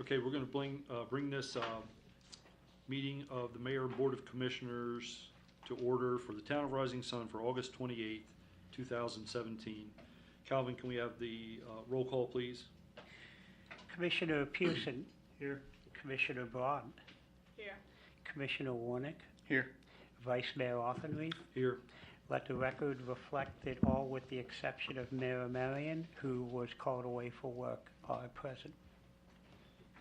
Okay, we're going to bring this meeting of the Mayor and Board of Commissioners to order for the Town of Rising Sun for August 28th, 2017. Calvin, can we have the roll call, please? Commissioner Pearson. Here. Commissioner Braun. Here. Commissioner Warnick. Here. Vice Mayor Offenreith. Here. Let the record reflect that all with the exception of Mayor Marion, who was called away for work, are present.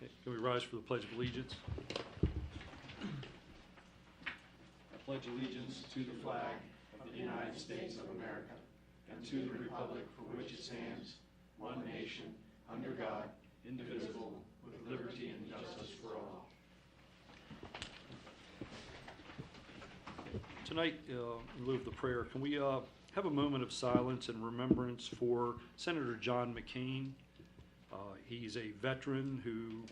Okay, can we rise for the Pledge of Allegiance? I pledge allegiance to the flag of the United States of America and to the republic for which it stands, one nation, under God, indivisible, with liberty and justice for all. Tonight, in lieu of the prayer, can we have a moment of silence and remembrance for Senator John McCain? He's a veteran who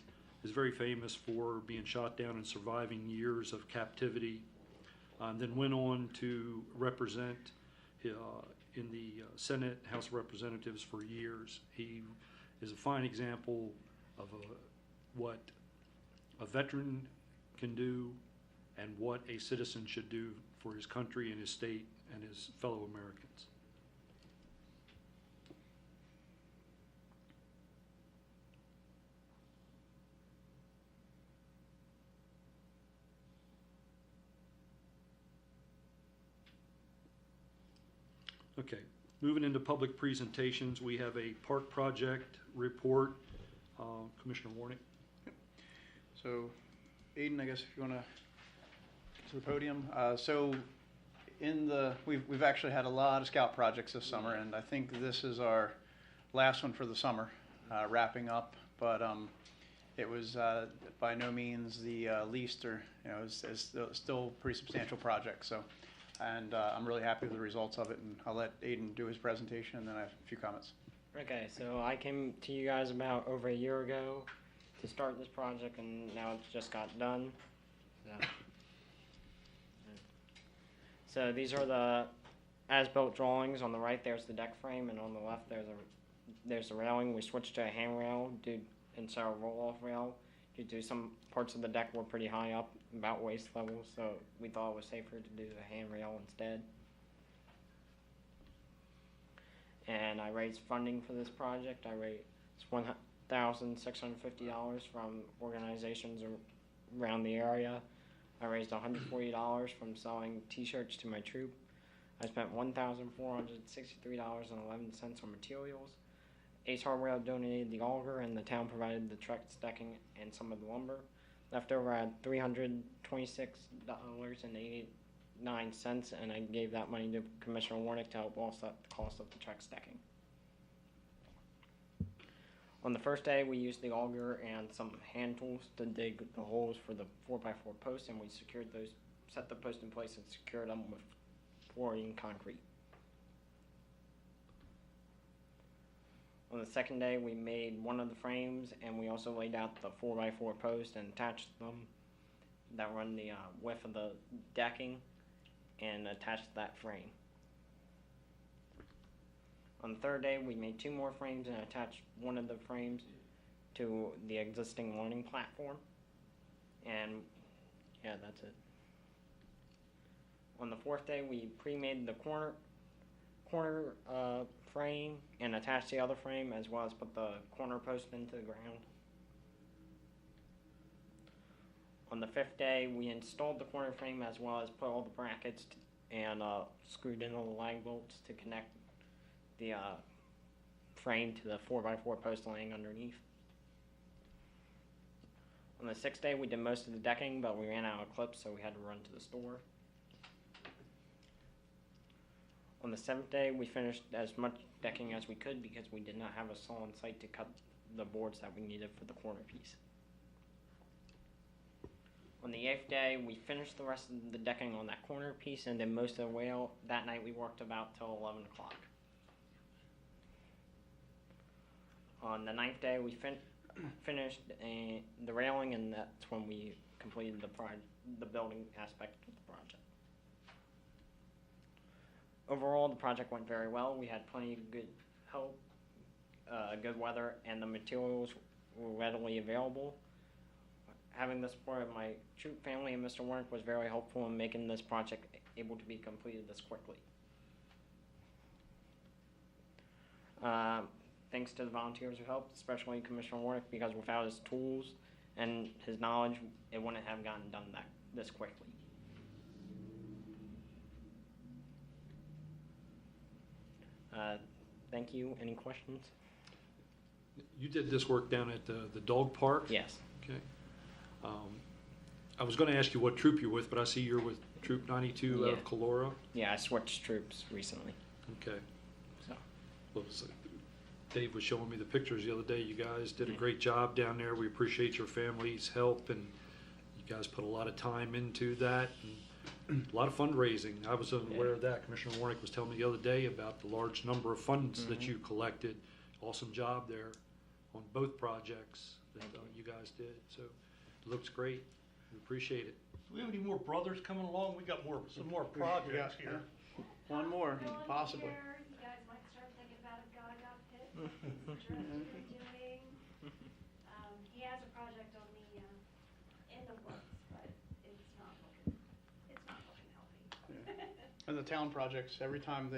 is very famous for being shot down and surviving years of captivity, and then went on to represent in the Senate, House of Representatives for years. He is a fine example of what a veteran can do and what a citizen should do for his country and his state and his fellow Americans. Okay, moving into public presentations, we have a park project report. Commissioner Warnick. So, Aiden, I guess if you want to the podium. We've actually had a lot of scout projects this summer, and I think this is our last one for the summer, wrapping up. But it was by no means the least, or it's still a pretty substantial project. So, and I'm really happy with the results of it. And I'll let Aiden do his presentation, and then I have a few comments. Okay, so I came to you guys about over a year ago to start this project, and now it's just got done. So these are the as-built drawings. On the right, there's the deck frame, and on the left, there's the railing. We switched to a handrail instead of a roll-off rail due to some parts of the deck were pretty high up, about waist level, so we thought it was safer to do the handrail instead. And I raised funding for this project. I raised $1,650 from organizations around the area. I raised $140 from selling t-shirts to my troop. I spent $1,463.11 on materials. Ace Hardware donated the auger, and the town provided the truck decking and some of the lumber. Left over, I had $326.89, and I gave that money to Commissioner Warnick to help offset the cost of the truck decking. On the first day, we used the auger and some hand tools to dig the holes for the 4x4 posts, and we secured those, set the post in place and secured them with pouring concrete. On the second day, we made one of the frames, and we also laid out the 4x4 post and attached them that run the width of the decking and attached that frame. On the third day, we made two more frames and attached one of the frames to the existing awning platform. And yeah, that's it. On the fourth day, we pre-made the corner frame and attached the other frame, as well as put the corner post into the ground. On the fifth day, we installed the corner frame as well as put all the brackets and screwed in all the lag bolts to connect the frame to the 4x4 post laying underneath. On the sixth day, we did most of the decking, but we ran out of clips, so we had to run to the store. On the seventh day, we finished as much decking as we could because we did not have a saw on site to cut the boards that we needed for the corner piece. On the eighth day, we finished the rest of the decking on that corner piece, and then most of the rail. That night, we worked about till 11 o'clock. On the ninth day, we finished the railing, and that's when we completed the building aspect of the project. Overall, the project went very well. We had plenty of good help, good weather, and the materials were readily available. Having the support of my troop family and Mr. Warnick was very helpful in making this project able to be completed this quickly. Thanks to the volunteers who helped, especially Commissioner Warnick, because without his tools and his knowledge, it wouldn't have gotten done this quickly. Thank you. Any questions? You did this work down at the dog park? Yes. Okay. I was going to ask you what troop you're with, but I see you're with Troop 92 out of Yeah. Calora. Yeah, I switched troops recently. Okay. So. Well, Dave was showing me the pictures the other day. You guys did a Yeah. great job down there. We appreciate your family's help, and you guys put a lot of time into that, and a lot of fundraising. I was unaware of that. Commissioner Warnick was telling me the other day about the large number of funds that you collected. Awesome job there on both projects that you guys did. So it looks great. We appreciate it. Do we have any more brothers coming along? We got some more projects here. One more, Still possibly. here. You guys might start thinking about a Gaga pit. He's interested in doing. He has a project on the, in the works, but it's not looking healthy. And the town projects, every time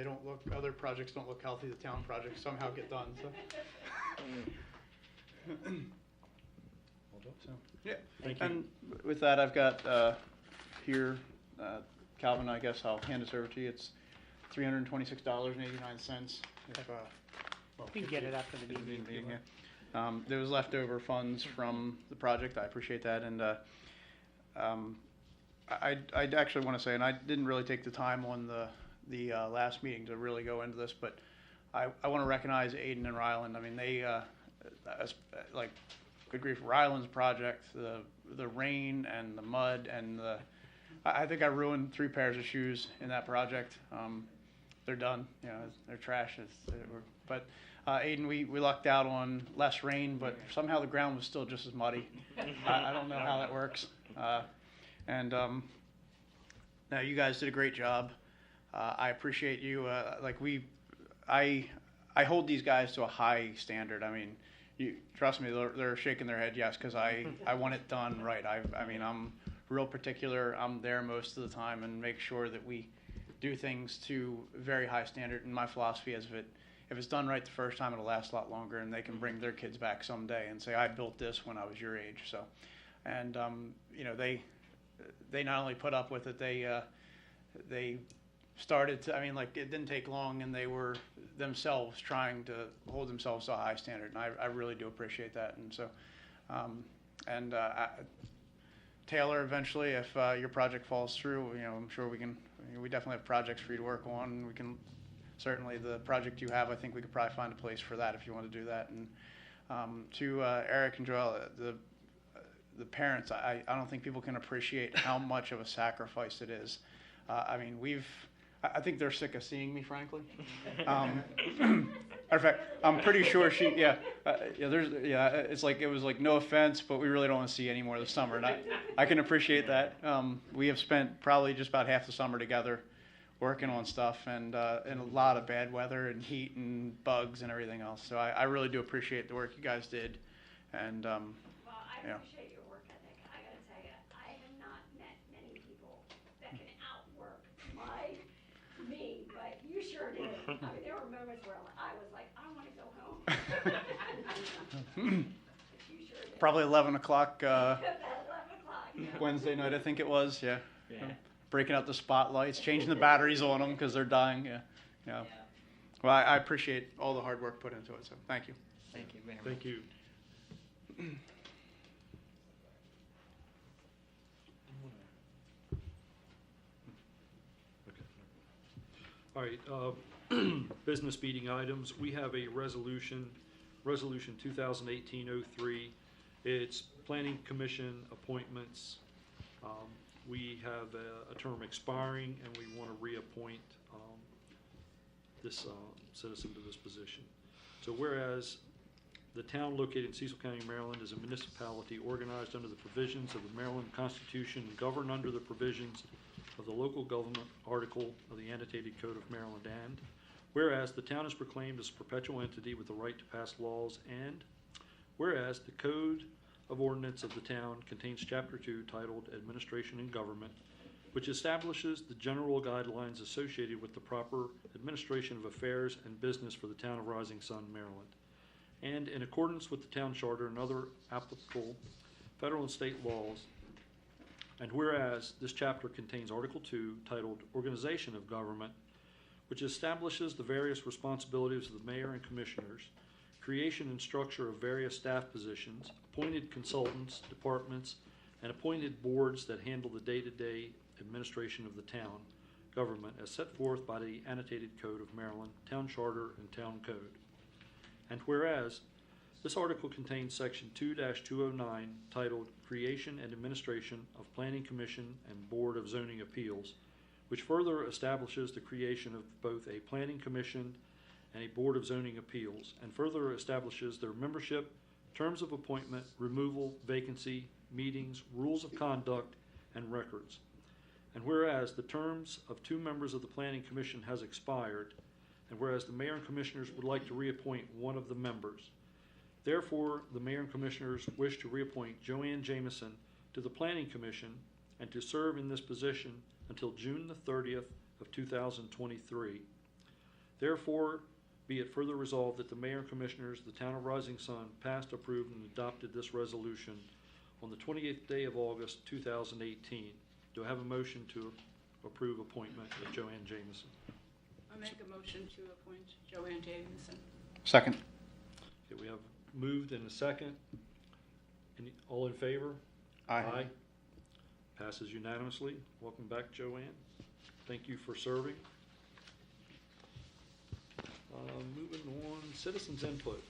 other projects don't look healthy, the town projects somehow get done, so. So, yeah. Thank you. And with that, I've got here, Calvin, I guess I'll hand this over to you. It's $326.89. We can get it after the meeting. There was leftover funds from the project. I appreciate that. And I'd actually want to say, and I didn't really take the time on the last meeting to really go into this, but I want to recognize Aiden and Ryland. I mean, they, like, good grief, Ryland's project, the rain and the mud and I think I ruined 3 pairs of shoes in that project. They're done, you know, they're trash. But Aiden, we lucked out on less rain, but somehow the ground was still just as muddy. I don't know how that works. Now you guys did a great job. I appreciate you. I hold these guys to a high standard. I mean, you trust me, they're shaking their head yes, because I want it done right. I mean, I'm real particular. I'm there most of the time and make sure that we do things to a very high standard. And my philosophy is if it's done right the first time, it'll last a lot longer, and they can bring their kids back someday and say, I built this when I was your age. So, and you know, they not only put up with it, they started to, I mean, like, it didn't take long, and they were themselves trying to hold themselves to a high standard, and I really do appreciate that. And so, Taylor, eventually, if your project falls through, you know, I'm sure we definitely have projects for you to work on, and we can, certainly the project you have, I think we could probably find a place for that if you want to do that. And to Eric and Joel, the parents, I don't think people can appreciate how much of a sacrifice it is. I mean, I think they're sick of seeing me, frankly. Matter of fact, I'm pretty sure it's like, it was like, no offense, but we really don't want to see you anymore this summer. And I can appreciate that. We have spent probably just about half the summer together working on stuff, and in a lot of bad weather and heat and bugs and everything else. So I really do appreciate the work you guys did. And, Well, I appreciate your work ethic. I gotta tell you, I have not met many people that can outwork me, but you sure did. I mean, there were moments where I was like, I want to go home. But you sure did. probably 11 o'clock About 11 o'clock. Yeah. Wednesday night, I think it was, yeah. Yeah. Breaking out the spotlights, changing the batteries on them because they're dying, yeah. Well, I appreciate all the hard work put into it, so thank you. Thank you very much. Thank you. All right, business meeting items. We have a resolution 2018-03. It's Planning Commission appointments. We have a term expiring, and we want to reappoint this citizen to this position. So whereas the town located in Cecil County, Maryland is a municipality organized under the provisions of the Maryland Constitution and governed under the provisions of the local government article of the annotated code of Maryland, and whereas the town is proclaimed as a perpetual entity with the right to pass laws, and whereas the Code of Ordinance of the town contains Chapter 2 titled Administration and Government, which establishes the general guidelines associated with the proper administration of affairs and business for the town of Rising Sun, Maryland. And in accordance with the town charter and other applicable federal and state laws, and whereas this chapter contains Article 2 titled Organization of Government, which establishes the various responsibilities of the mayor and commissioners, creation and structure of various staff positions, appointed consultants, departments, and appointed boards that handle the day-to-day administration of the town government as set forth by the Annotated Code of Maryland, Town Charter, and Town Code. And whereas this article contains Section 2-209 titled Creation and Administration of Planning Commission and Board of Zoning Appeals, which further establishes the creation of both a Planning Commission and a Board of Zoning Appeals, and further establishes their membership, terms of appointment, removal, vacancy, meetings, rules of conduct, and records. And whereas the terms of 2 members of the Planning Commission has expired, and whereas the mayor and commissioners would like to reappoint one of the members, therefore the mayor and commissioners wish to reappoint Joanne Jameson to the Planning Commission and to serve in this position until June the 30th of 2023. Therefore, be it further resolved that the mayor and commissioners of the town of Rising Sun passed, approved, and adopted this resolution on the 28th day of August 2018. Do I have a motion to approve appointment of Joanne Jameson? I make a motion to appoint Joanne Davidson. Second. Okay, we have moved and a second. All in favor? Aye. Passes unanimously. Welcome back, Joanne. Thank you for serving. Moving on, citizens input.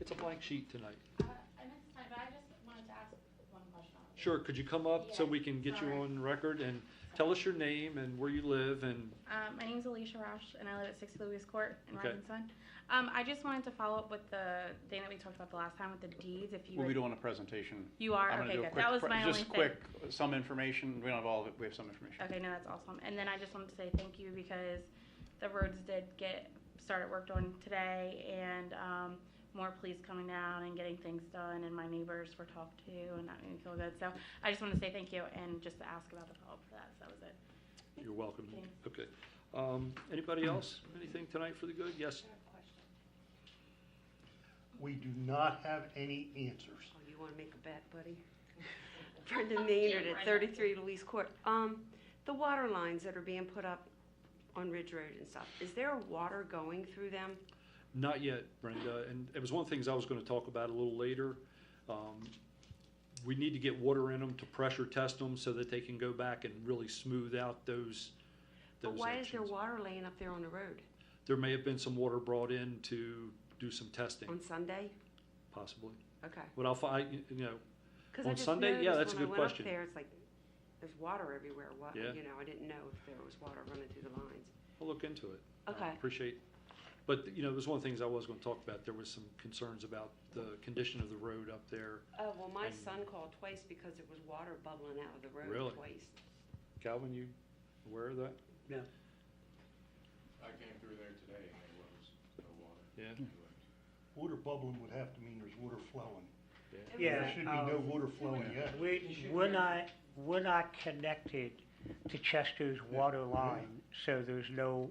It's a blank sheet tonight. I missed time, but I just wanted to ask one question. Sure, could you come up so Yeah, we can get you sorry. on record and tell us your name and where you live and My name's Alicia Roush, and I live at 6 Louis Court in Okay. Rising Sun. I just wanted to follow up with the thing that we talked about the last time with the deeds. If you We'll be would- doing a presentation. You are? I'm gonna Okay, do a good. quick That was pre- my only Just thing. quick, some information. We don't have all of it. We have some information. Okay, no, that's awesome. And then I just wanted to say thank you because the roads did get started worked on today, and more police coming down and getting things done, and my neighbors were talked to, and that made me feel good. So I just wanted to say thank you and just to ask about the follow-up for that. So that was it. you're welcome. Thanks. Okay. Anybody else? Anything tonight for the good? Yes. We do not have any answers. Oh, you want to make a bet, buddy? Brenda Maynard at 33 Louise Court. The water lines that are being put up on Ridge Road and stuff, is there water going through them? Not yet, Brenda, and it was one of the things I was going to talk about a little later. We need to get water in them to pressure test them so that they can go back and really smooth out those But why is there sections. water laying up there on the road? There may have been some water brought in to do some testing, On Sunday? possibly. Okay. But I'll find, you know, 'Cause On I just Sunday? Yeah, noticed that's a when I good went up question. there, it's like, there's water everywhere. What, Yeah. you know, I didn't know if there was water running through the lines. I'll look into it. Okay. Appreciate, but, you know, it was one of the things I was going to talk about. There was some concerns about the condition of the road up there. Oh, well, my And- son called twice because there was water bubbling out of the road Really? twice. Calvin, you aware of that? No. I came through there today and there was no water. Yeah. Water bubbling would have to mean there's water flowing. Yeah, There should be no water flowing yet. we're not connected to Chester's water line, so there's no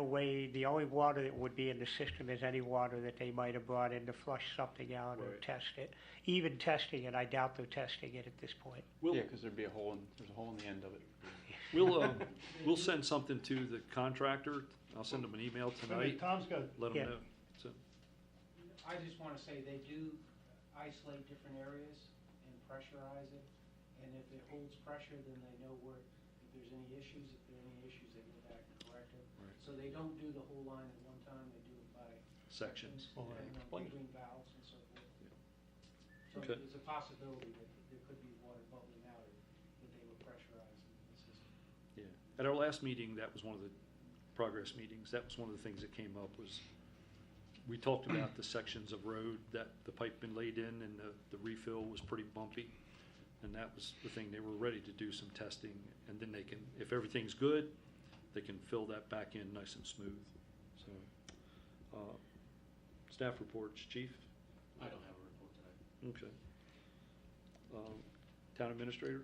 way, the only water that would be in the system is any water that they might have brought in to flush something out or Right. test it. Even testing it, I doubt they're testing it at this point. We'll, Yeah, because there's a hole in the end of it. we'll send something to the contractor. I'll send them an email Okay, tonight, Tom's got, let Yeah. them know. So, I just want to say they do isolate different areas and pressurize it, and if it holds pressure, then they know where, if there's any issues, they go back and correct it. Right. So they don't do the whole line at one time, they do it by sections. All right. depending on Wonderful. between valves and so forth. So Okay. there's a possibility that there could be water bubbling out, or that they were pressurized in the system. Yeah. At our last meeting, that was one of the progress meetings. That was one of the things that came up was, we talked about the sections of road that the pipe been laid in and the refill was pretty bumpy. And that was the thing, they were ready to do some testing and then they can, if everything's good, they can fill that back in nice and smooth. So, staff reports, chief? I don't Okay. Town administrator?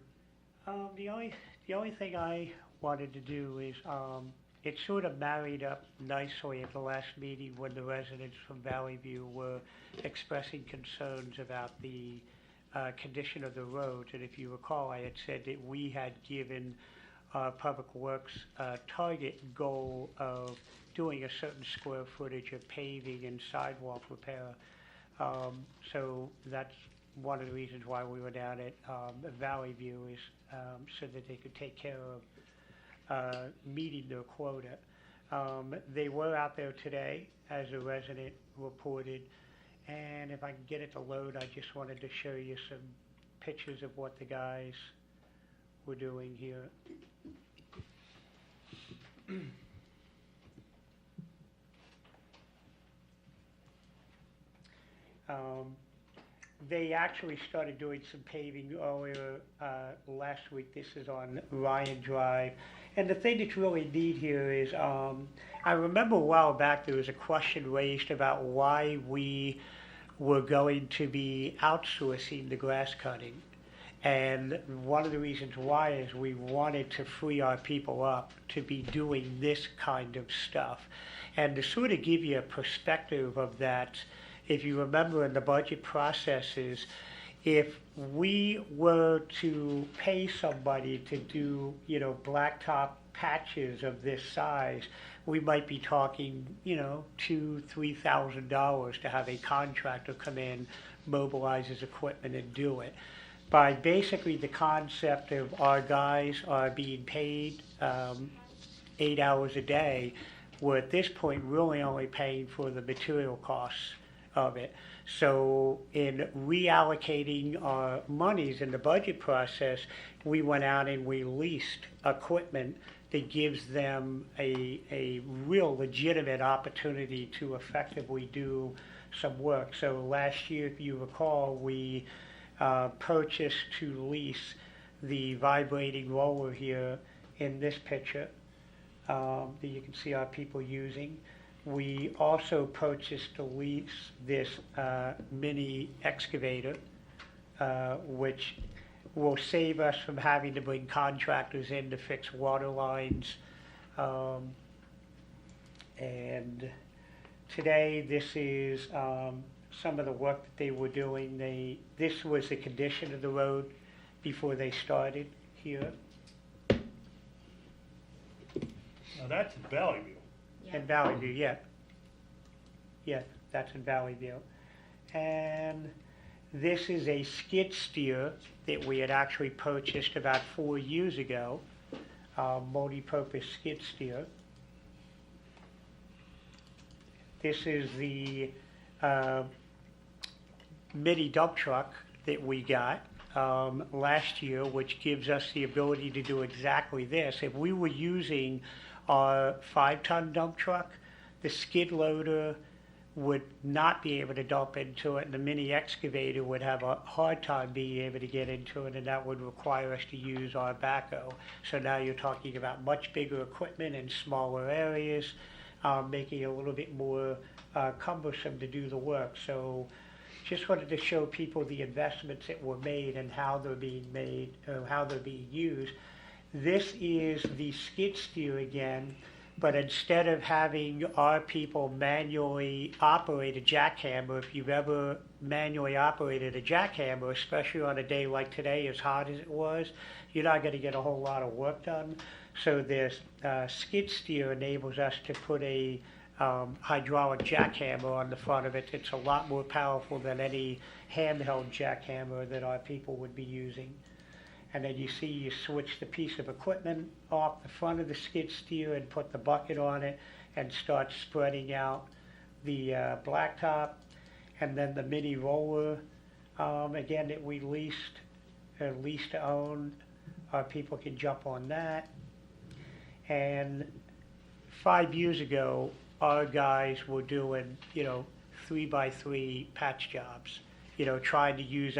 The only thing I wanted to do is, it sort of married up nicely at the last meeting when the residents from Valley View were expressing concerns about the condition of the roads. And if you recall, I had said that we had given Public Works a target goal of doing a certain square footage of paving and sidewalk repair. So that's one of the reasons why we were down at Valley View, is so that they could take care of meeting their quota. They were out there today, as a resident reported, and if I can get it to load, I just wanted to show you some pictures of what the guys were doing here. They actually started doing some paving earlier last week. This is on Ryan Drive. And the thing that's really neat here is, I remember a while back there was a question raised about why we were going to be outsourcing the grass cutting. And one of the reasons why is we wanted to free our people up to be doing this kind of stuff. And to sort of give you a perspective of that, if you remember in the budget processes, if we were to pay somebody to do, blacktop patches of this size, we might be talking, $2,000-$3,000 to have a contractor come in, mobilize his equipment and do it. By basically the concept of our guys are being paid 8 hours a day, we're at this point really only paying for the material costs of it. So in reallocating our monies in the budget process, we went out and we leased equipment that gives them a real legitimate opportunity to effectively do some work. So last year, if you recall, we purchased to lease the vibrating roller here in this picture that you can see our people using. We also purchased to lease this mini excavator, which will save us from having to bring contractors in to fix water lines. And today, this is some of the work that they were doing. This was the condition of the road before they started here. Now that's in Valley View. In Valley View, yeah. Yeah, that's in Valley View. And this is a skid steer that we had actually purchased about 4 years ago, multi-purpose skid steer. This is the mini dump truck that we got last year, which gives us the ability to do exactly this. If we were using our 5-ton dump truck, the skid loader would not be able to dump into it, and the mini excavator would have a hard time being able to get into it, and that would require us to use our backhoe. So now you're talking about much bigger equipment in smaller areas, making it a little bit more cumbersome to do the work. So just wanted to show people the investments that were made and how they're being made, or how they're being used. This is the skid steer again, but instead of having our people manually operate a jackhammer, if you've ever manually operated a jackhammer, especially on a day like today, as hot as it was, you're not going to get a whole lot of work done. So this skid steer enables us to put a hydraulic jackhammer on the front of it. It's a lot more powerful than any handheld jackhammer that our people would be using. And then you see you switch the piece of equipment off the front of the skid steer and put the bucket on it and start spreading out the blacktop. And then the mini roller, again, that we leased to own, our people can jump on that. And 5 years ago, our guys were doing, 3x3 patch jobs. Trying to use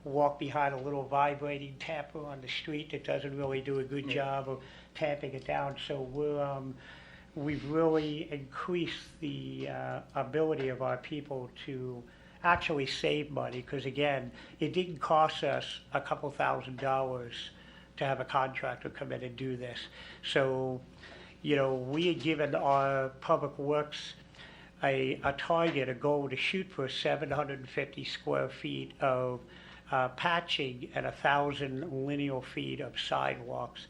walk behind a little vibrating tamper on the street that doesn't really do a good job of tamping it down. So we've really increased the ability of our people to actually save money, because again, it didn't cost us a couple $1,000s to have a contractor come in and do this. So, you know, we had given our Public Works a target, a goal to shoot for 750 square feet of patching and 1,000 lineal feet of sidewalks.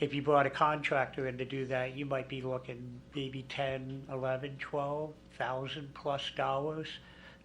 If you brought a contractor in to do that, you might be looking maybe 10, 11, 12,000 plus dollars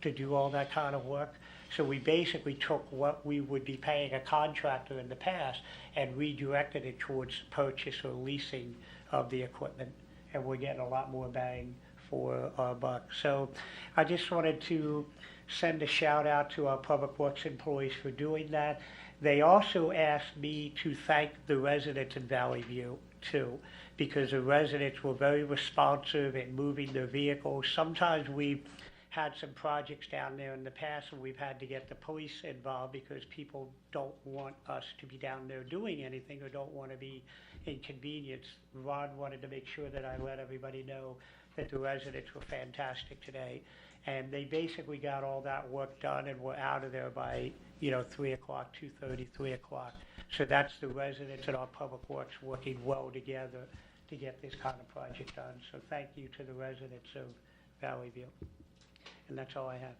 to do all that kind of work. So we basically took what we would be paying a contractor in the past and redirected it towards purchase or leasing of the equipment, and we're getting a lot more bang for our buck. So I just wanted to send a shout out to our Public Works employees for doing that. They also asked me to thank the residents in Valley View too, because the residents were very responsive in moving their vehicles. Sometimes we've had some projects down there in the past and we've had to get the police involved because people don't want us to be down there doing anything or don't want to be inconvenienced. Ron wanted to make sure that I let everybody know that the residents were fantastic today. And they basically got all that work done and were out of there by, 3 o'clock, 2:30, 3 o'clock. So that's the residents and our Public Works working well together to get this kind of project done. So thank you to the residents of Valley View. And that's all I have.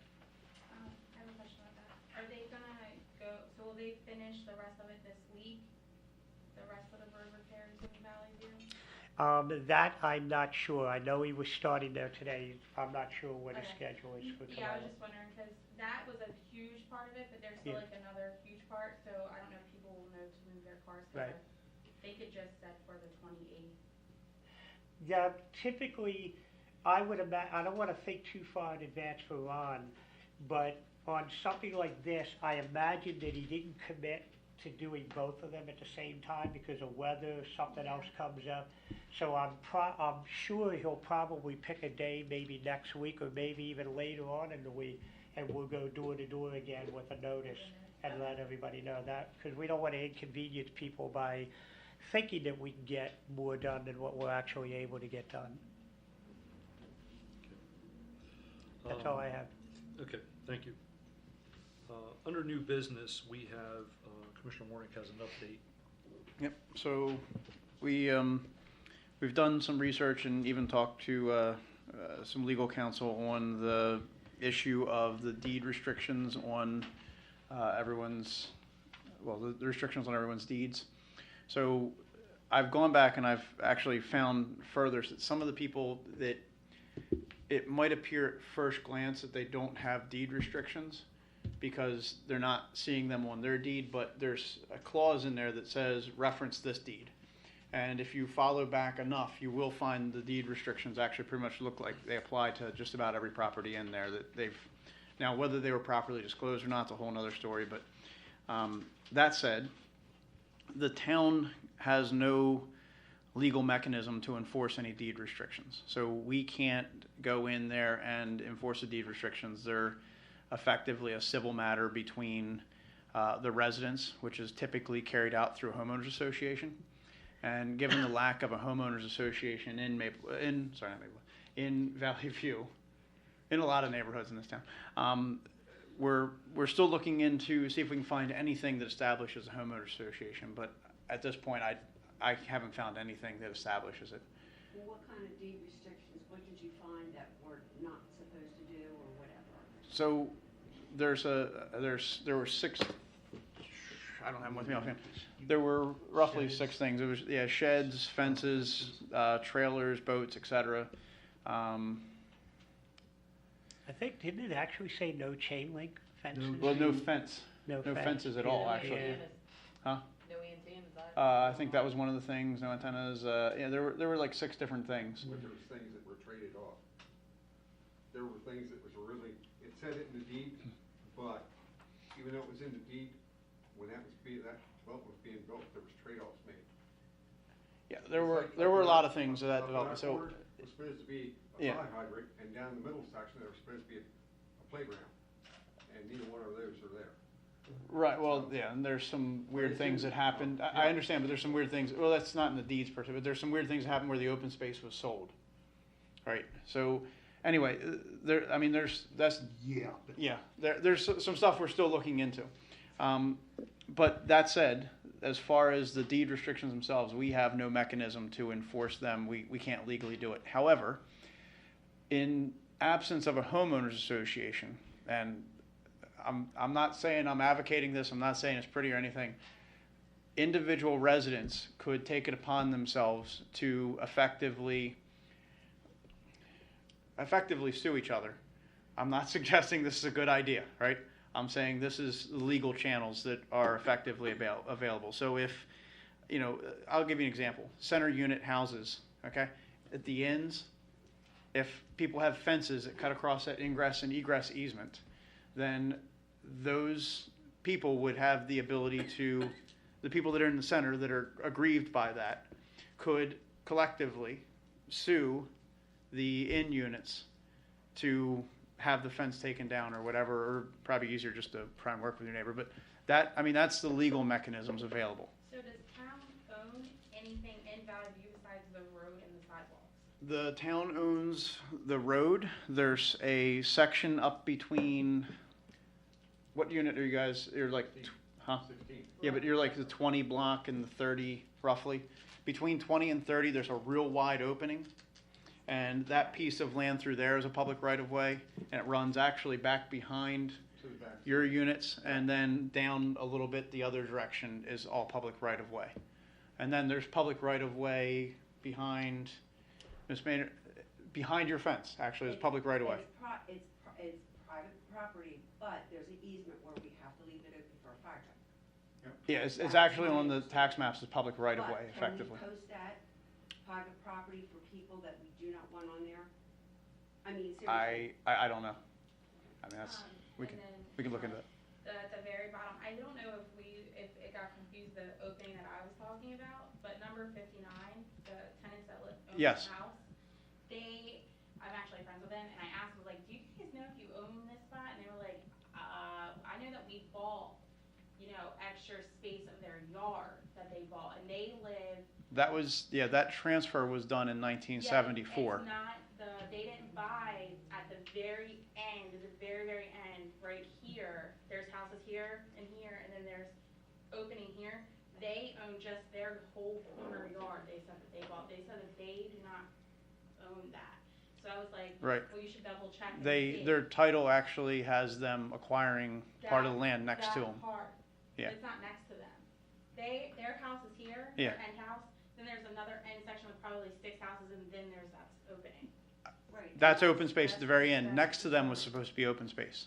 I have a question about that. Are they gonna go, so will they finish the rest of it this week? The rest of the road repairs in Valley View? That I'm not sure. I know he was starting there today. I'm not sure what his Okay. schedule is for Yeah, I was tomorrow. just wondering, because that was a huge part of it, but there's still Yeah. like another huge part, so I don't know if people will know to move their cars Right. there. They could just set for the 28th. Yeah, typically, I don't want to think too far in advance for Ron, but on something like this, I imagine that he didn't commit to doing both of them at the same time because of weather, or something else comes up. So I'm sure he'll probably pick a day, maybe next week or maybe even later on in the week, and we'll go door to door again with a notice and let everybody know that, because we don't want to inconvenience people by thinking that we can get more done than what we're actually able to get done. That's all I have. Okay, thank you. Under new business, we have, Commissioner Warnick has an update. Yep, so we've done some research and even talked to some legal counsel on the issue of the deed restrictions on the restrictions on everyone's deeds. So I've gone back and I've actually found further that some of the people that it might appear at first glance that they don't have deed restrictions because they're not seeing them on their deed, but there's a clause in there that says reference this deed. And if you follow back enough, you will find the deed restrictions actually pretty much look like they apply to just about every property in there that they've, now whether they were properly disclosed or not, it's a whole other story, but that said, the town has no legal mechanism to enforce any deed restrictions. So we can't go in there and enforce the deed restrictions. They're effectively a civil matter between the residents, which is typically carried out through a homeowners association. And given the lack of a homeowners association in Valley View, in a lot of neighborhoods in this town, we're still looking into see if we can find anything that establishes a homeowners association. But at this point, I haven't found anything that establishes it. Well, what kind of deed restrictions, what did you find that we're not supposed to do or whatever? So there were six. I don't have them with me offhand. There were roughly six things. It was sheds, fences, trailers, boats, etc. I think, didn't it actually say no chain link fences? Well, no fence. No No fence. fences at all, Yeah, actually. yeah. Huh? No antennas. I think that was one of the things. No antennas. There were like six different things. But there was things that were traded off. There were things that was really, it said it in the deed, but even though it was in the deed, when that development was being built, there was trade-offs made. Yeah, there were a lot of things of that development. So Corner was supposed to be a Yeah. fire hydrant, and down the middle section, there was supposed to be a playground, and neither one of those are there. right, well, yeah, and there's some weird things that happened. I understand, but there's some weird things. Well, that's not in the deeds per se, but there's some weird things that happened where the open space was sold. Right. So Anyway, there's some stuff we're still looking into. But that said, as far as the deed restrictions themselves, we have no mechanism to enforce them. We can't legally do it. However, in absence of a homeowners association, and I'm not saying I'm advocating this, I'm not saying it's pretty or anything, individual residents could take it upon themselves to effectively sue each other. I'm not suggesting this is a good idea, right? I'm saying this is legal channels that are effectively available. So if, I'll give you an example. Center unit houses, okay? At the ends, if people have fences that cut across that ingress and egress easement, then those people would have the ability to, the people that are in the center that are aggrieved by that, could collectively sue the in units to have the fence taken down or whatever, or probably easier just to try and work with your neighbor. But that's the legal mechanisms available. So does town own anything in Valley View besides the road and the sidewalks? The town owns the road. There's a section up between, what unit are you guys, you're like, 16. Yeah, but you're like the 20 block and the 30 roughly. Between 20 and 30, there's a real wide opening. And that piece of land through there is a public right-of-way, and it runs actually back behind To the back. your units, and then down a little bit the other direction is all public right-of-way. And then there's public right-of-way behind, Ms. Maynard, behind your fence, actually, is public right-of-way. It's private property, but there's an easement where we have to leave it open for a fire truck. Yeah, it's actually on the tax maps as public right-of-way, effectively. Can we post that private property for people that we do not want on there? I mean, seriously. I don't know. I mean, that's, we And can, then, we can look into that. At the very bottom, I don't know if it got confused, the opening that I was talking about, but number 59, the tenants that own Yes. the house, I'm actually friends with them, and I asked them, like, do you guys know if you own this spot? And they were like, I know that we bought, extra space of their yard that they bought, and they live. That was, that transfer was done in 1974. Yeah, it's not, they didn't buy at the very end, right here. There's houses here, and then there's opening here. They own just their whole corner yard, they said that they bought. They said that they do not own that. So I was like, Right. well, you should double check and see. Their title actually has them acquiring part of the land next to them. That part. Yeah. It's not next to them. Their house is here, Yeah. their end house. Then there's another end section with probably 6 houses, and then there's that opening. Right. That's open space at the very end. Next to them was supposed to be open space.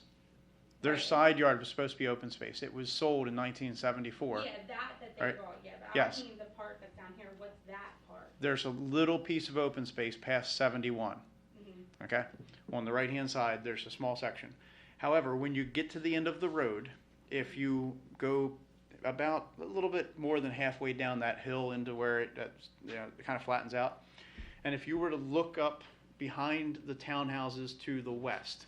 Their Right. side yard was supposed to be open space. It was sold in 1974. Yeah, that they Right. bought, yeah. But Yes. I mean the part that's down here, what's that part? There's a little piece of open space past 71. Mm-hmm. Okay? On the right-hand side, there's a small section. However, when you get to the end of the road, if you go about a little bit more than halfway down that hill into where it kind of flattens out, and if you were to look up behind the townhouses to the west,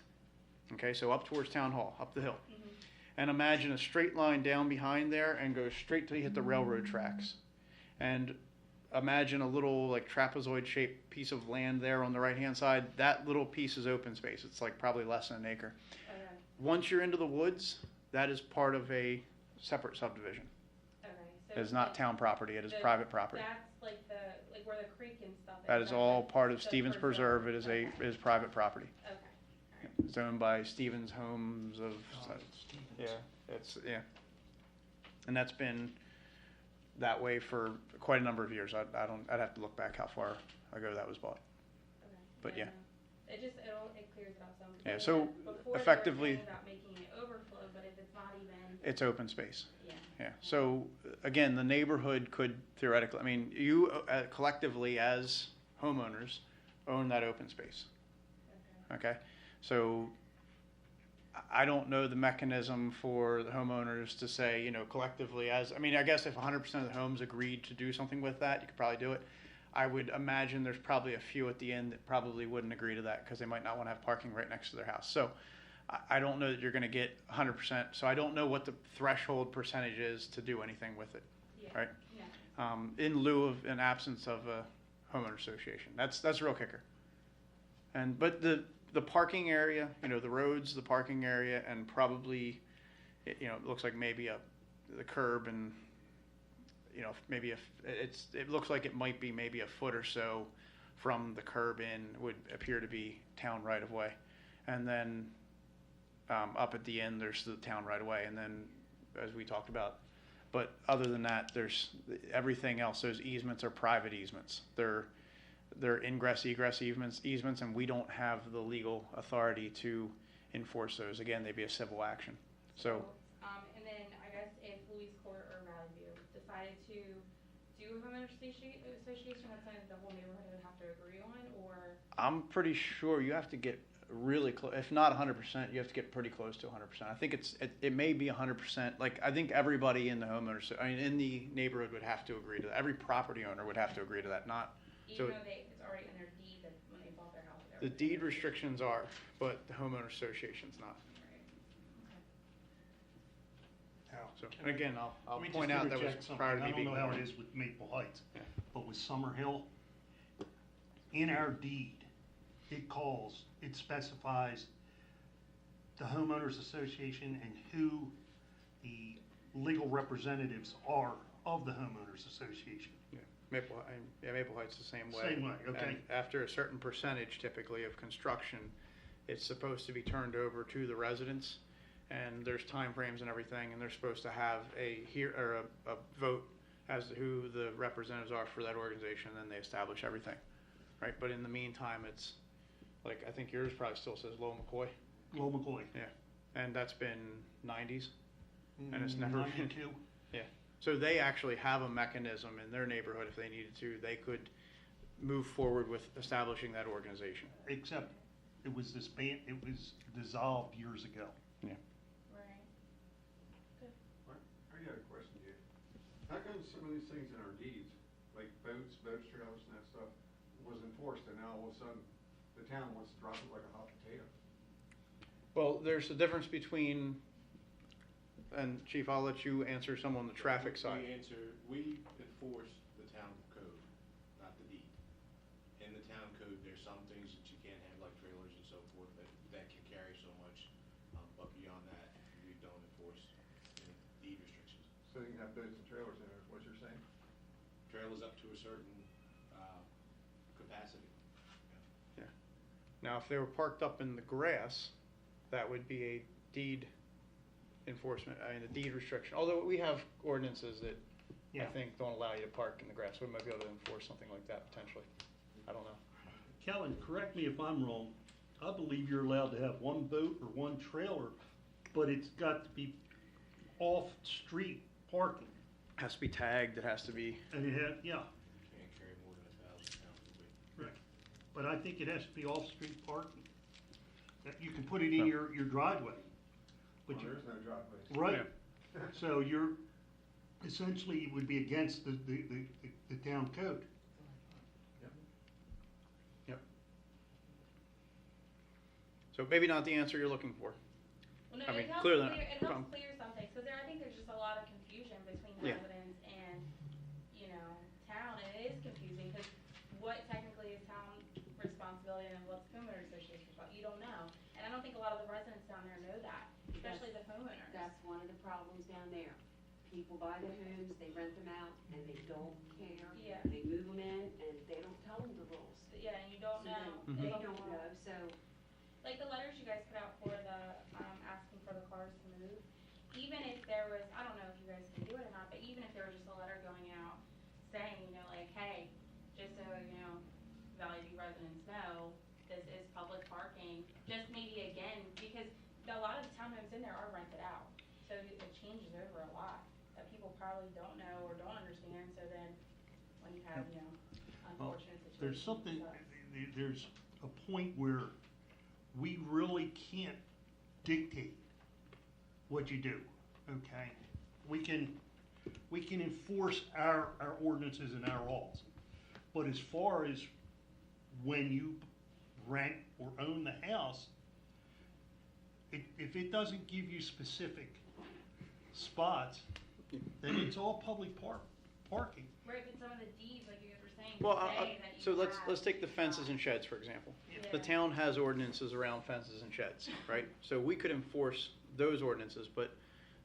okay, so up towards Town Hall, up the hill, Mm-hmm. and imagine a straight line down behind there and go straight till you hit the railroad tracks, and imagine a little like trapezoid shaped piece of land there on the right hand side. That little piece is open space. It's like probably less than an acre. Okay. Once you're into the woods, that is part of a separate subdivision. Okay. It is not town property. It is private property. That's like where the creek and stuff is. That is that's all like part of the Stevens Preserve. It is Okay. it is private property. Okay. It's owned by Stevens Homes of. And that's been that way for quite a number of years. I'd have to look back how far ago that was bought. Okay. But yeah. It clears it up some. Yeah, so Before they were effectively- saying about making it overflow, but if it's not even. It's open space. Yeah. Yeah. So again, the neighborhood could theoretically, I mean, you collectively as homeowners own that open space. Okay. So I don't know the mechanism for the homeowners to say, collectively I guess if 100% of the homes agreed to do something with that, you could probably do it. I would imagine there's probably a few at the end that probably wouldn't agree to that because they might not want to have parking right next to their house. So I don't know that you're going to get 100%. So I don't know what the threshold percentage is to do anything with it. Yeah. Right? Yeah. In lieu of an absence of a homeowner association. That's a real kicker. But the parking area, you know, the roads, the parking area, and probably, you know, it looks like maybe the curb and, you know, maybe it looks like it might be maybe a foot or so from the curb in would appear to be town right of way. And then up at the end, there's the town right of way. And then, as we talked about, but other than that, there's everything else. Those easements are private easements. They're ingress, egress easements, and we don't have the legal authority to enforce those. Again, they'd be a civil action. So, and then I guess if Louise Court or Valley View decided to do a homeowner association, that's something the whole neighborhood would have to agree on, or? I'm pretty sure you have to get really close. If not 100%, you have to get pretty close to 100%. I think it may be 100%. Like, I think everybody in the homeowners, I mean, in the neighborhood would have to agree to that. Every property owner would have to agree to that. Not Even though it's already in their deed that when they bought their house. the deed restrictions are, but the homeowner association's not. So, and again, I'll Let me point just out that was interject something. prior to me I don't being know how born. it is with Maple Heights, Yeah. but with Summer Hill, in our deed, it specifies the homeowners association and who the legal representatives are of the homeowners association. Yeah. Maple Heights the same way. Same way, okay. And after a certain percentage, typically, of construction, it's supposed to be turned over to the residents, and there's timeframes and everything, and they're supposed to have a vote as to who the representatives are for that organization, and then they establish everything, right? But in the meantime, it's like, I think yours probably still says Lowell McCoy. Lowell McCoy. Yeah, and that's been 90s, and it's never been. 92. Yeah, so they actually have a mechanism in their neighborhood if they needed to. They could move forward with establishing that organization. Except it was disbanded, it was dissolved years ago. Yeah. Right. I got a question, Jay. How come some of these things in our deeds, like boats, trailers and that stuff, was enforced and now all of a sudden the town wants to drop it like a hot potato? Well, there's a difference between, and Chief, I'll let you answer some on the traffic side. We enforce the town code, not the deed. In the town code, there's some things that you can't have, like trailers and so forth, that can carry so much. But beyond that, we don't enforce any deed restrictions. So you can have boats and trailers in there, is what you're saying? Trailers up to a certain capacity. Yeah. Now, if they were parked up in the grass, that would be a deed enforcement, a deed restriction. Although we have ordinances that I think don't allow you to park in the grass. We might be able to enforce something like that potentially. I don't know. Kellen, correct me if I'm wrong. I believe you're allowed to have one boat or one trailer, but it's got to be off-street parking. Has to be tagged. It has to be. And it had, Can't carry more than 1,000 pounds of weight. right. But I think it has to be off-street parking. That you can put it in your driveway. But Well, you, there's no driveway. right. So you're, essentially, it would be against the town code. So maybe not the answer you're looking for. Well, no, I mean, it helps clearly clear, not. it helps clear something, so I think there's just a lot of confusion between Yeah. residents and, town, and it is confusing, because what technically is town responsibility and what's homeowner association responsibility, you don't know. And I don't think a lot of the residents down there know that, especially the homeowners. That's one of the problems down there. People buy the homes, they rent them out, and they don't care. Yeah. They move them in, and they don't tell them the rules. Yeah, and you don't So know. Mhm. They Some don't people- know, so Like the letters you guys put out for the, asking for the cars to move, even if there was, I don't know if you guys can do it or not, but even if there was just a letter going out saying, like, hey, just so, Valley View residents know, this is public parking, just maybe again, because a lot of the townhomes in there are rented out, so it changes over a lot, that people probably don't know or don't understand, so then when you have, unfortunate situations. There's something, and stuff. there's a point where we really can't dictate what you do, okay? We can enforce our ordinances and our laws. But as far as when you rent or own the house, if it doesn't give you specific spots, then it's all public parking. Right, but some of the deeds, like you guys were saying, Well, say that you so let's have take the fences and sheds, for example. Yeah. The town has ordinances around fences and sheds, right? So we could enforce those ordinances, but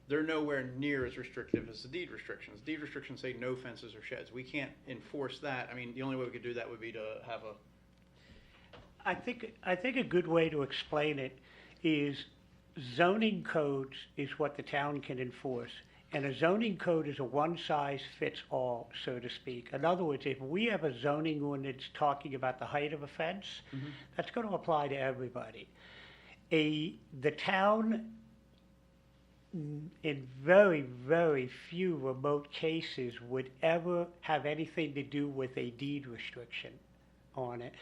they're nowhere near as restrictive as the deed restrictions. Deed restrictions say no fences or sheds. We can't enforce that. I mean, the only way we could do that would be to have a, I think a good way to explain it is zoning codes is what the town can enforce. And a zoning code is a one-size-fits-all, so to speak. In other words, if we have a zoning ordinance talking about the height of a fence, that's going to apply to everybody. The town, in very, very few remote cases, would ever have anything to do with a deed restriction on it.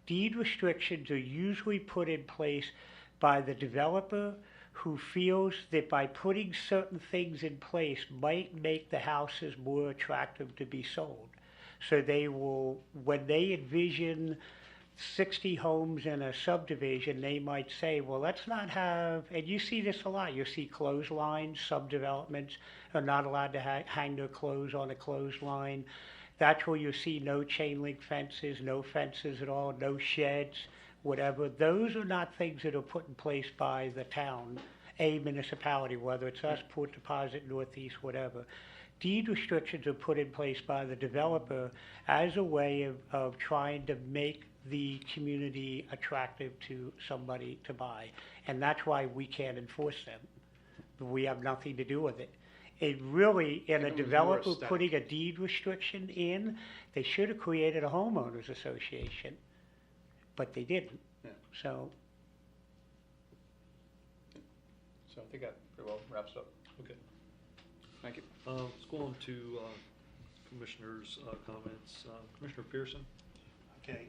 Deed restrictions are usually put in place by the developer who feels that by putting certain things in place might make the houses more attractive to be sold. So they will, when they envision 60 homes in a subdivision, they might say, well, let's not have, and you see this a lot, you see clotheslines, subdevelopments are not allowed to hang their clothes on a clothesline. That's where you see no chain link fences, no fences at all, no sheds, whatever. Those are not things that are put in place by the town, a municipality, whether it's us, Port Deposit, Northeast, whatever. Deed restrictions are put in place by the developer as a way of trying to make the community attractive to somebody to buy. And that's why we can't enforce them. We have nothing to do with it. It really, in a It was more developer aesthetic. putting a deed restriction in, they should have created a homeowners association, but they didn't. Yeah. So, so I think that pretty well wraps up. Okay. Thank you. Let's go on to Commissioners' comments. Commissioner Pearson? Okay,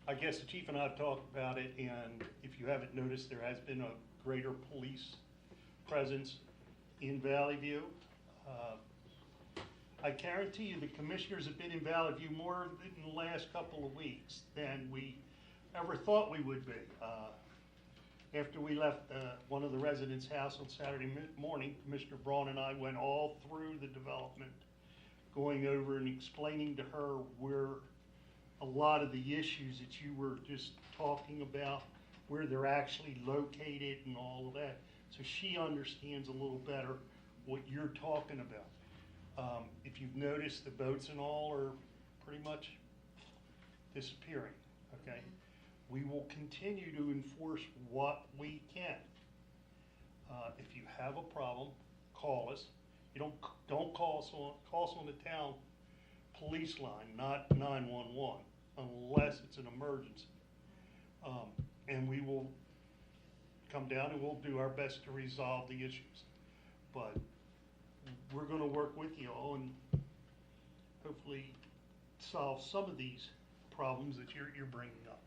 I guess the chief and I have talked about it, and if you haven't noticed, there has been a greater police presence in Valley View. I guarantee you the commissioners have been in Valley View more in the last couple of weeks than we ever thought we would be. After we left one of the residents' house on Saturday morning, Commissioner Braun and I went all through the development, going over and explaining to her where a lot of the issues that you were just talking about, where they're actually located and all of that. So she understands a little better what you're talking about. If you've noticed, the boats and all are pretty much disappearing, okay? We will continue to enforce what we can. If you have a problem, call us. You don't call us on the town police line, not 911, unless it's an emergency. And we will come down and we'll do our best to resolve the issues. But we're going to work with you all and hopefully solve some of these problems that you're bringing up.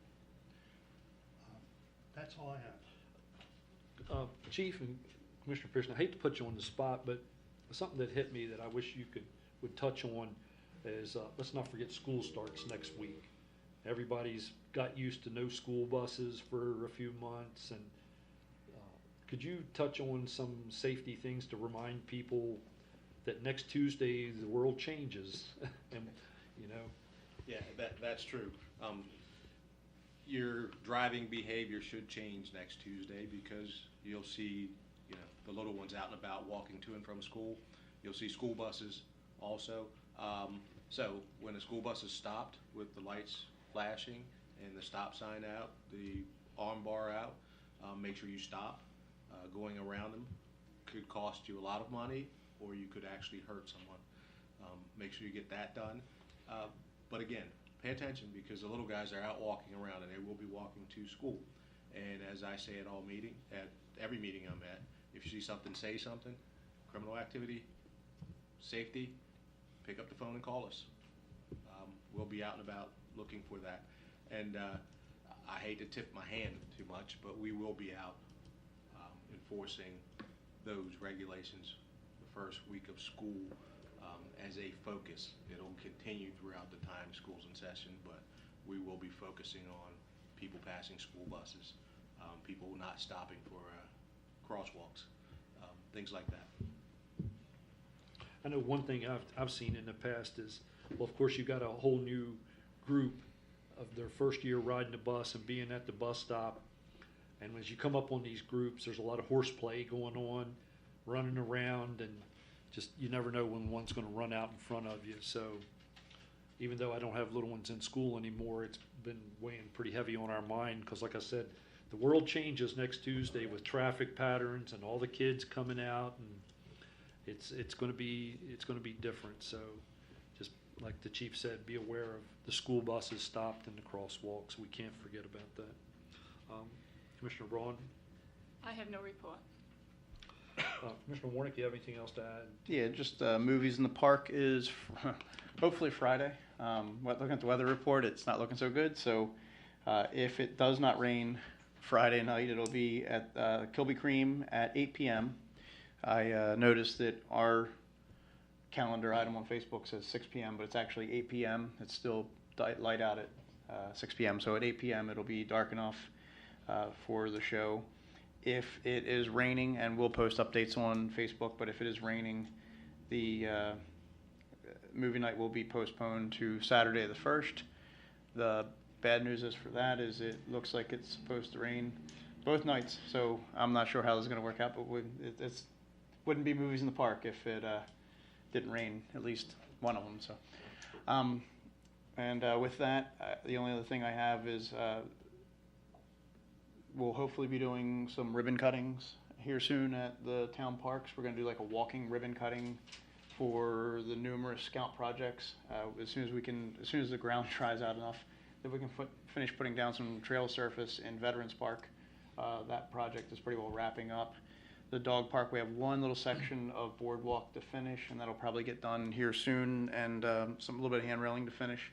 That's all I have. Chief and Commissioner Pearson, I hate to put you on the spot, but something that hit me that I wish you would touch on is, let's not forget school starts next week. Everybody's got used to no school buses for a few months, and could you touch on some safety things to remind people that next Tuesday the world changes, and you know? Yeah, that's true. Your driving behavior should change next Tuesday because you'll see, the little ones out and about walking to and from school. You'll see school buses also. So when a school bus is stopped with the lights flashing and the stop sign out, the arm bar out, make sure you stop. Going around them could cost you a lot of money, or you could actually hurt someone. Make sure you get that done. But again, pay attention because the little guys are out walking around and they will be walking to school. And as I say at every meeting I'm at, if you see something, say something. Criminal activity, safety, pick up the phone and call us. We'll be out and about looking for that. And I hate to tip my hand too much, but we will be out enforcing those regulations the first week of school as a focus. It'll continue throughout the time school's in session, but we will be focusing on people passing school buses, people not stopping for crosswalks, things like that. I know one thing I've seen in the past is Well, of course, you got a whole new group of their first year riding the bus and being at the bus stop. And as you come up on these groups, there's a lot of horseplay going on, running around, and just you never know when one's going to run out in front of you. So even though I don't have little ones in school anymore, it's been weighing pretty heavy on our mind because, like I said, the world changes next Tuesday with traffic patterns and all the kids coming out, and it's going to be different. So just like the chief said, be aware of the school buses stopped and the crosswalks. We can't forget about that. Commissioner Braun, I have no report. Commissioner Warnick, you have anything else to add? Yeah, just movies in the park is hopefully Friday. Looking at the weather report, it's not looking so good. So if it does not rain Friday night, it'll be at Kilby Cream at 8 p.m. I noticed that our calendar item on Facebook says 6 p.m., but it's actually 8 p.m. It's still light out at 6 p.m. So at 8 p.m. it'll be dark enough for the show. If it is raining, and we'll post updates on Facebook, but if it is raining, the movie night will be postponed to Saturday the 1st. The bad news is for that is it looks like it's supposed to rain both nights, so I'm not sure how this is going to work out, but it wouldn't be movies in the park if it didn't rain, at least one of them. So, with that, the only other thing I have is we'll hopefully be doing some ribbon cuttings here soon at the town parks. We're going to do like a walking ribbon cutting for the numerous scout projects. As soon as the ground dries out enough that we can finish putting down some trail surface in Veterans Park. That project is pretty well wrapping up. The dog park, we have one little section of boardwalk to finish, and that'll probably get done here soon, and a little bit of hand railing to finish.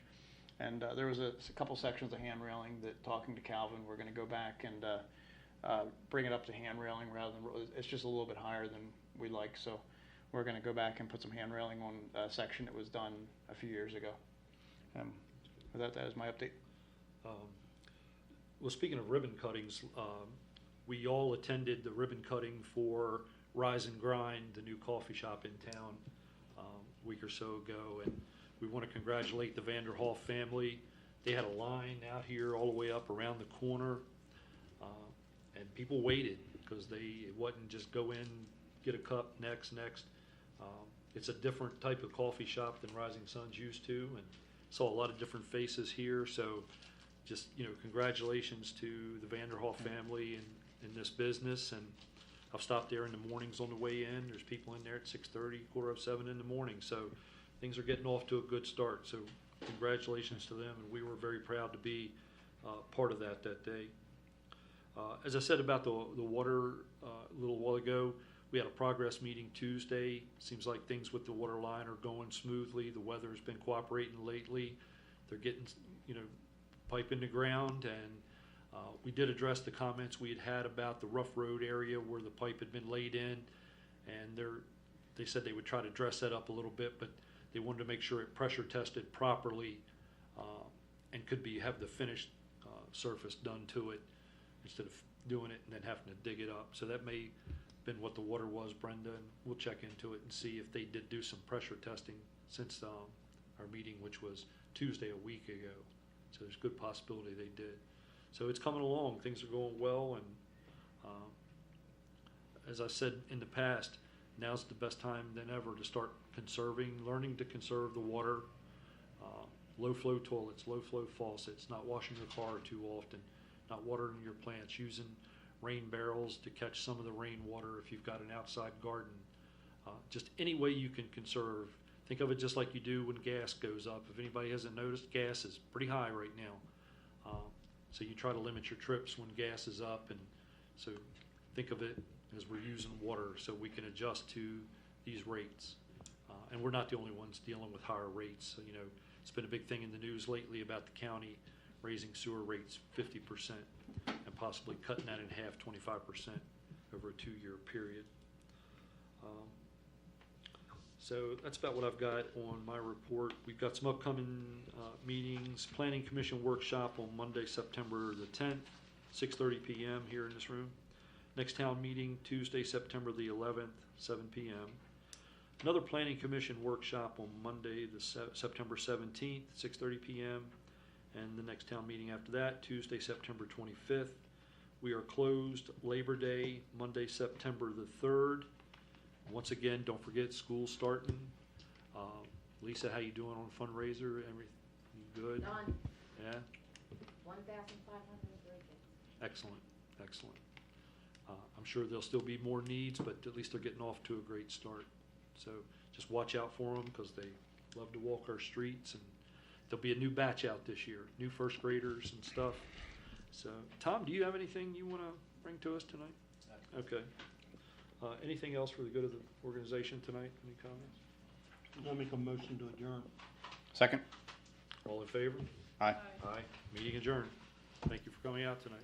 And there was a couple sections of hand railing that, talking to Calvin, we're going to go back and bring it up to hand railing rather than, it's just a little bit higher than we like. So we're going to go back and put some hand railing on a section that was done a few years ago. With that is my update. Well, speaking of ribbon cuttings, we all attended the ribbon cutting for Rise and Grind, the new coffee shop in town, a week or so ago, and we want to congratulate the Vanderhoff family. They had a line out here all the way up around the corner, and people waited because it wasn't just go in, get a cup, next. It's a different type of coffee shop than Rising Sun's used to, and saw a lot of different faces here. So just, congratulations to the Vanderhoff family in this business. And I've stopped there in the mornings on the way in. There's people in there at 6:30, 6:45 in the morning. So things are getting off to a good start. So congratulations to them, and we were very proud to be part of that day. As I said about the water a little while ago, we had a progress meeting Tuesday. Seems like things with the water line are going smoothly. The weather's been cooperating lately. They're getting, pipe in the ground, and we did address the comments we had about the rough road area where the pipe had been laid in, and they said they would try to dress that up a little bit, but they wanted to make sure it pressure tested properly and could have the finished surface done to it instead of doing it and then having to dig it up. So that may have been what the water was, Brenda, and we'll check into it and see if they did do some pressure testing since our meeting, which was Tuesday a week ago. So there's a good possibility they did. So it's coming along. Things are going well, and as I said in the past, now's the best time than ever to start learning to conserve the water. Low flow toilets, low flow faucets, not washing your car too often, not watering your plants, using rain barrels to catch some of the rainwater if you've got an outside garden. Just any way you can conserve. Think of it just like you do when gas goes up. If anybody hasn't noticed, gas is pretty high right now. So you try to limit your trips when gas is up, and so think of it as we're using water so we can adjust to these rates. And we're not the only ones dealing with higher rates. So, it's been a big thing in the news lately about the county raising sewer rates 50% and possibly cutting that in half, 25% over a 2-year period. So that's about what I've got on my report. We've got some upcoming meetings. Planning Commission workshop on Monday, September the 10th, 6:30 p.m. here in this room. Next town meeting, Tuesday, September the 11th, 7 p.m. Another planning commission workshop on Monday, September 17th, 6:30 p.m. And the next town meeting after that, Tuesday, September 25th. We are closed Labor Day, Monday, September the 3rd. Once again, don't forget, school's starting. Lisa, how you doing on fundraiser? Everything good? Done. Yeah? 1,503 kids. Excellent, excellent. I'm sure there'll still be more needs, but at least they're getting off to a great start. So just watch out for them because they love to walk our streets, and there'll be a new batch out this year, new first graders and stuff. So, Tom, do you have anything you want to bring to us tonight? Okay. Anything else for the good of the organization tonight? Any comments? I'll make a motion to adjourn. Second? All in favor? Aye. Aye. Meeting adjourned. Thank you for coming out tonight.